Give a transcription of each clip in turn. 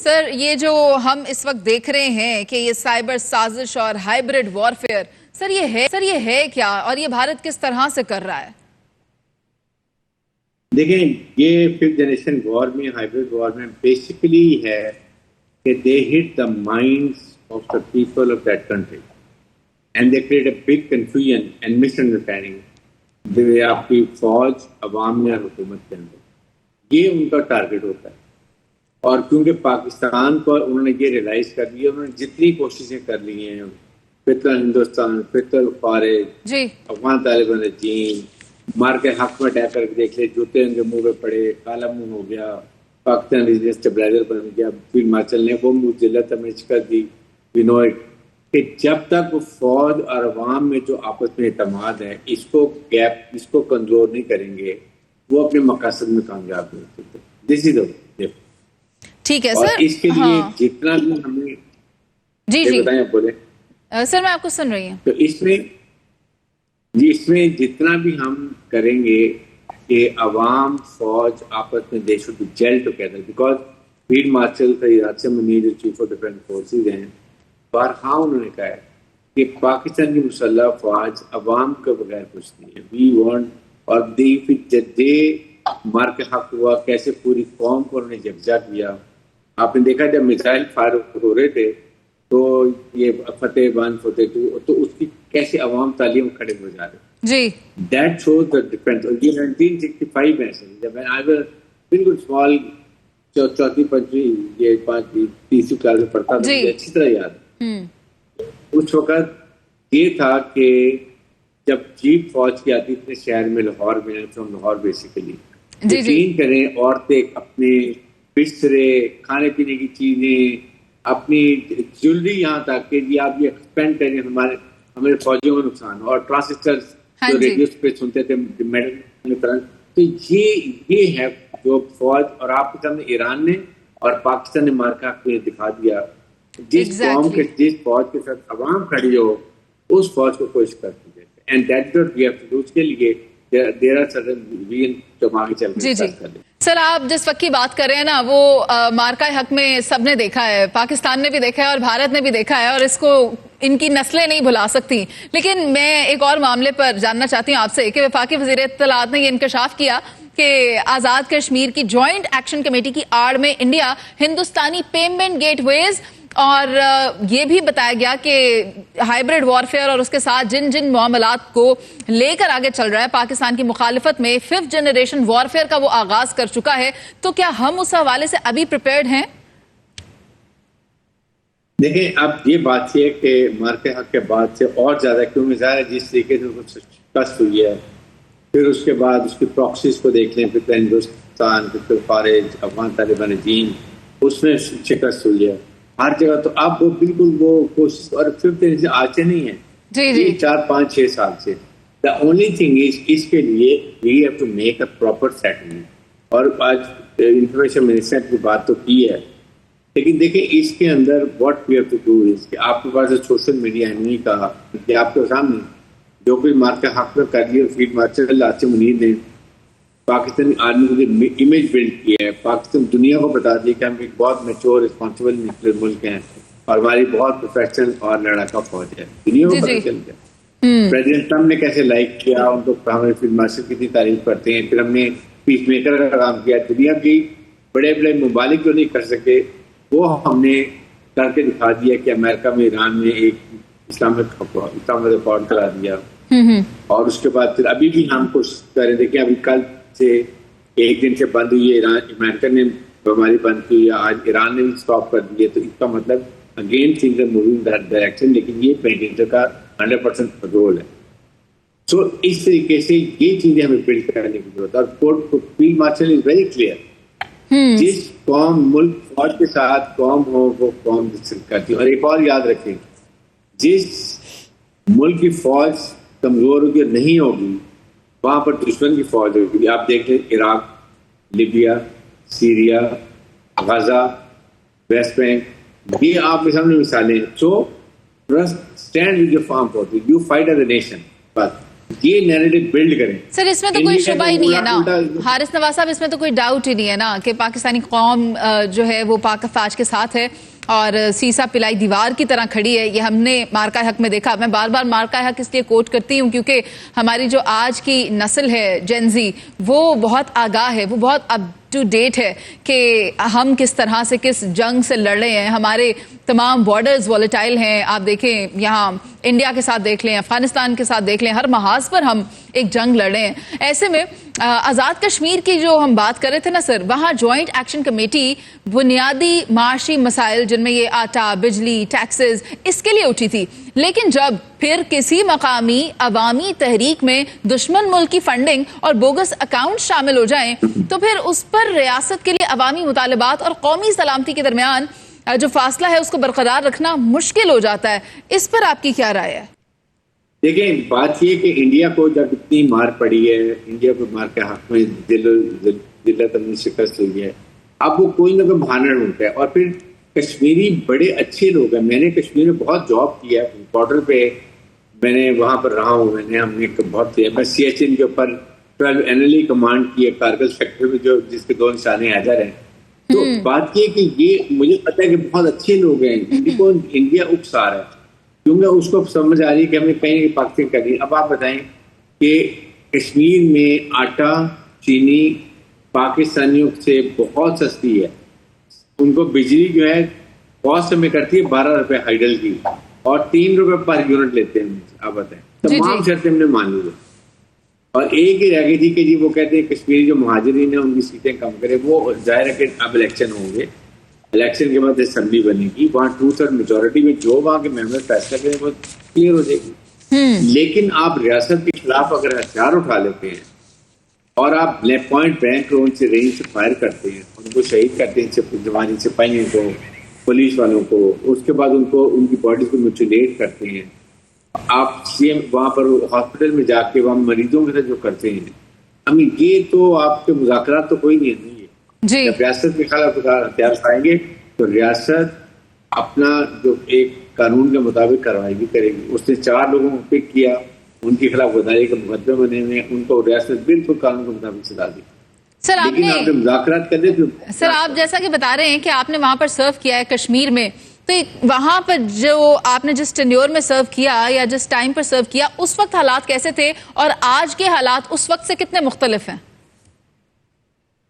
سر یہ جو ہم اس وقت دیکھ رہے ہیں کہ یہ سائبر سازش اور ہائبرڈ وارفیئر سر یہ ہے کیا اور یہ بھارت کس طرح سے کر رہا ہے؟ دیکھیں یہ 5th جنریشن وار میں ہائبرڈ وار میں بیسیکلی ہے کہ they hit the minds of the people of that country and they create a big confusion and misunderstanding آپ کی فوج عوام میں اور حکومت کے اندر، یہ ان کا ٹارگیٹ ہوتا ہے. اور کیونکہ پاکستان کو انہوں نے یہ ریلائز کر لیا، انہوں نے جتنی کوششیں کر لی ہیں، فطر ہندوستان، فطر خارج، افغان طالبان چین، مار کے حق میں اٹیک کر کے دیکھ لے، جوتے ان کے منہ پہ پڑے، کالا منہ ہو گیا، پاکستان ریجن اسٹیبلائزر بن گیا، فیلڈ مارشل نے وہ ذلت ہمیں شکست دی. وی نو اٹ کہ جب تک فوج اور عوام میں جو آپس میں اعتماد ہے، اس کو کمزور نہیں کریں گے، وہ اپنے مقاصد میں کامیاب نہیں ہو سکتے. دس از دا ٹھیک ہے سر. اور اس کے لیے جتنا بھی ہمیں جی بتائیں، بولیں سر، میں آپ کو سن رہی ہوں. تو اس میں جتنا بھی ہم کریں گے کہ عوام فوج آپس میں they should be gel together, because field marshal Yasir Munir جو چیف آف ڈیفینس فورسز ہیں، بارہا انہوں نے کہا ہے کہ پاکستان کی مسلح فوج عوام کے بغیر کچھ نہیں ہے. وی وانٹ، اور دے مار کے حق ہوا کیسے پوری قوم کو انہوں نے یکجا کیا. آپ نے دیکھا جب میزائل فائر ہو رہے تھے تو یہ فتح 1 فتح 2 تو اس کی کیسے عوام تعلیم کھڑے ہو جا رہے جی. That shows the difference. اور یہ 1965 میں جب میں بالکل اسمال چوتھی پنچویں یہ 5ویں 3ری کلاس میں پڑھتا تھا، مجھے اچھی طرح یاد ہے. اس وقت یہ تھا کہ جب جیپ فوج کی آتی تھی شہر میں، لاہور میں، فرام لاہور بیسیکلی یقین کریں عورتیں اپنے بسترے، کھانے پینے کی چیزیں، اپنی جیولری، یہاں تک کہ یہ آپ یہ ایکسپینڈ کریں ہمارے فوجیوں کو نقصان. اور ٹرانسسٹر جو ریڈیوز پہ سنتے تھے میڈل طرح، تو یہ ہے جو فوج. اور آپ کے سامنے ایران نے اور پاکستان نے مارکا کو دکھا دیا. جس قوم کے جس فوج کے ساتھ عوام کھڑی ہو اس فوج کو کوشش کرتی ہے. And that what we have to do. اس کے لیے دیر آر سرٹن وین جو آگے چل کے کر دیں. سر آپ جس وقت کی بات کر رہے ہیں نا، وہ مارکا حق میں سب نے دیکھا ہے، پاکستان نے بھی دیکھا ہے اور بھارت نے بھی دیکھا ہے، اور اس کو ان کی نسلیں نہیں بھلا سکتی. لیکن میں ایک اور معاملے پر جاننا چاہتی ہوں آپ سے کہ وفاقی وزیر اطلاعات نے یہ انکشاف کیا کہ آزاد کشمیر کی جوائنٹ ایکشن کمیٹی کی آڑ میں انڈیا ہندوستانی پیمنٹ گیٹ ویز، اور یہ بھی بتایا گیا کہ ہائبرڈ وارفیئر اور اس کے ساتھ جن معاملات کو لے کر آگے چل رہا ہے پاکستان کی مخالفت میں 5th جنریشن وارفیئر کا وہ آغاز کر چکا ہے. تو کیا ہم اس حوالے سے ابھی پریپیئرڈ ہیں؟ دیکھیں اب یہ بات یہ کہ مارکے حق کے بعد سے اور زیادہ کیونکہ ظاہر جس طریقے سے شکست ہوئی ہے، پھر اس کے بعد اس کی پراکسیز کو دیکھ لیں، پھر ہندوستان، پھر خارج، افغان طالبان چین، اس میں شکست ہوئی ہے ہر جگہ. تو اب وہ بالکل وہ کوشش، اور پھر آج سے نہیں ہے، جی 4 5 6 سال سے. دا اونلی تھنگ از اس کے لیے we have to make a proper settlement. اور آج انفارمیشن منسٹر کی بات تو کی ہے، لیکن دیکھیں اس کے اندر what we have to do is کہ آپ کے پاس سوشل میڈیا نہیں کہا کہ آپ کے سامنے جو کوئی مارکا حق میں کر لیا. فیلڈ مارشل یاسر منیر نے پاکستانی آرمی کو امیج بلڈ کی ہے، پاکستان دنیا کو بتا دیا کہ ہم ایک بہت میچور رسپانسبل نیوکلیئر ملک ہیں اور ہماری بہت پروفیشنل اور لڑاکا فوج ہے. دنیا کو پتہ چل گیا. پریزیڈنٹ ٹرمپ نے کیسے لائک کیا ان کو، ہمارے فیلڈ مارشل کتنی تعریف کرتے ہیں. پھر ہم نے پیس میکر کا کام کیا. دنیا کی بڑے بڑے ممالک جو نہیں کر سکے وہ ہم نے کر کے دکھا دیا کہ امریکہ میں ایران میں ایک اسلامک ریکارڈ کرا دیا. اور اس کے بعد پھر ابھی بھی ہم کوشش کر رہے تھے کہ ابھی کل سے ایک دن سے بند ہوئی ہے، ایران امریکہ نے ہماری بند کی، آج ایران نے بھی اسٹاپ کر دی ہے. تو اس کا مطلب again things are moving that direction, لیکن یہ پیٹنٹر کا 100% رول ہے. سو اس طریقے سے یہ چیزیں ہمیں بلڈ کرنے کی ضرورت ہے. اور field marshal is very clear, جس قوم ملک فوج کے ساتھ قوم ہو وہ قوم کرتی ہے. اور ایک اور یاد رکھیں، جس ملک کی فوج کمزور ہوگی اور نہیں ہوگی وہاں پر دشمن کی فوج ہوگی. آپ دیکھ لیں Iraq, Libya, Syria, Gaza, West Bank, یہ آپ کے سامنے مثالیں ہیں. سو اسٹینڈ ود یور فارم forces, you fight as a nation. بس یہ نیریٹو بلڈ کریں. سر اس میں تو کوئی شبہ ہی نہیں ہے نا حارث نواز صاحب, اس میں تو کوئی ڈاؤٹ ہی نہیں ہے نا کہ پاکستانی قوم جو ہے وہ پاک افواج کے ساتھ ہے اور سیسا پلائی دیوار کی طرح کھڑی ہے. یہ ہم نے مارکہ حق میں دیکھا. میں بار بار مارکہ حق اس لیے کوٹ کرتی ہوں کیونکہ ہماری جو آج کی نسل ہے جین زی, وہ بہت آگاہ ہے, وہ بہت اپ ٹو ڈیٹ ہے کہ ہم کس طرح سے کس جنگ سے لڑ رہے ہیں. ہمارے تمام بارڈرز والیٹائل ہیں. آپ دیکھیں یہاں انڈیا کے ساتھ دیکھ لیں, افغانستان کے ساتھ دیکھ لیں, ہر محاذ پر ہم ایک جنگ لڑ رہے ہیں. ایسے میں آزاد کشمیر کی جو ہم بات کر رہے تھے نا سر, وہاں جوائنٹ ایکشن کمیٹی بنیادی معاشی مسائل جن میں یہ آٹا, بجلی, ٹیکسز, اس کے لیے اٹھی تھی. لیکن جب پھر کسی مقامی عوامی تحریک میں دشمن ملک کی فنڈنگ اور بوگس اکاؤنٹ شامل ہو جائیں تو پھر اس پر ریاست کے لیے عوامی مطالبات اور قومی سلامتی کے درمیان جو فاصلہ ہے اس کو برقرار رکھنا مشکل ہو جاتا ہے. اس پر آپ کی کیا رائے ہے؟ دیکھیں بات یہ کہ انڈیا کو جب اتنی مار پڑی ہے, انڈیا کو مار کے حق میں ذلت اپنی شکست ہوئی ہے, اب وہ کوئی نہ کوئی بہانہ ڈھونڈتا ہے. اور پھر کشمیری بڑے اچھے لوگ ہیں. میں نے کشمیر میں بہت جاب کیا ہے, بارڈر پہ میں نے وہاں پر رہا ہوں. ہم نے بہت کیا. میں سی ایچ این کے اوپر 12 NLE کمانڈ کی ہے کارگل سیکٹر میں, جو جس کے 2 نشانے حیدر ہیں. تو بات یہ کہ یہ مجھے پتا ہے کہ بہت اچھے لوگ ہیں, ان کو انڈیا اکسا رہا ہے کیونکہ اس کو سمجھ آ رہی ہے کہ ہمیں کہیں پاکستان کرنی. اب آپ بتائیں کہ کشمیر میں آٹا چینی پاکستانیوں سے بہت سستی ہے. ان کو بجلی جو ہے کاسٹ میں کرتی ہے 12 روپے ہائیڈل کی اور 3 روپے پر یونٹ لیتے ہیں. آپ بتائیں تمام شرطیں ہم نے مان لی. اور ایک ہی رہ گئی تھی کہ جی وہ کہتے ہیں کشمیری جو مہاجرین ہیں ان کی سیٹیں کم کرے. وہ ظاہر ہے کہ اب الیکشن ہوں گے, الیکشن کے بعد اسمبلی بنے گی, وہاں 2/3 میجورٹی میں جو وہاں کے ممبر فیصلہ کریں وہ کلیئر ہو جائے گی. لیکن آپ ریاست کے خلاف اگر ہتھیار اٹھا لیتے ہیں اور آپ پوائنٹ بینک ان سے رینج سے فائر کرتے ہیں, ان کو شہید کرتے ہیں, جوانی سپاہیوں کو, پولیس والوں کو, اس کے بعد ان کو ان کی باڈیز کو میوٹیلیٹ کرتے ہیں. آپ سی ایم وہاں پر ہاسپٹل میں جا کے وہاں مریضوں کے ساتھ جو کرتے ہیں, یہ تو آپ کے مذاکرات تو کوئی نہیں ہے. جب ریاست کے خلاف ہتھیار اٹھائیں گے تو ریاست اپنا جو ایک قانون کے مطابق کارروائی بھی کرے گی. اس نے 4 لوگوں کو پک کیا, ان کے خلاف غداری کے مقدمے بنے ہوئے, ان کو ریاست بالکل قانون کے مطابق سزا دی. سر آپ مذاکرات کرتے تو سر آپ جیسا کہ بتا رہے ہیں کہ آپ نے وہاں پر سرو کیا ہے کشمیر میں, تو وہاں پر جو آپ نے جس ٹینیور میں سرو کیا یا جس ٹائم پر سرو کیا اس وقت حالات کیسے تھے اور آج کے حالات اس وقت سے کتنے مختلف ہیں؟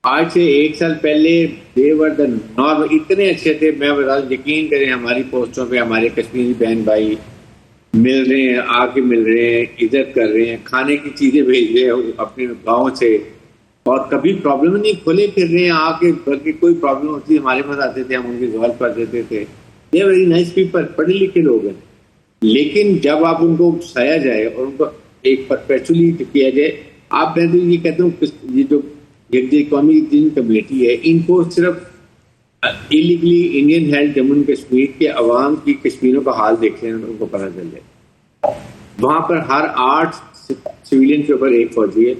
آج سے 1 سال پہلے اتنے اچھے تھے. میں بتا دوں, یقین کریں ہماری پوسٹوں پہ ہمارے کشمیری بہن بھائی مل رہے ہیں, آ کے مل رہے ہیں, عزت کر رہے ہیں, کھانے کی چیزیں بھیج رہے ہیں اپنے گاؤں سے, اور کبھی پرابلم نہیں, کھلے پھر رہے ہیں آ کے. بلکہ کوئی پرابلم ہوتی ہمارے پاس آتے تھے, ہم ان کی سوال کر دیتے تھے. یہ ویری نائس پیپل, پڑھے لکھے لوگ ہیں. لیکن جب آپ ان کو اکسایا جائے اور ان کو ایک پرپیچولی کیا جائے, آپ میں تو یہ کہتا ہوں یہ جو قومی کمیٹی ہے ان کو صرف ایلیگلی انڈین ہیلڈ جموں کشمیر کے عوام کی کشمیروں کا حال دیکھ لینا ان کو پتہ چل جائے. وہاں پر ہر 8 سویلین کے اوپر 1 فوجی ہے.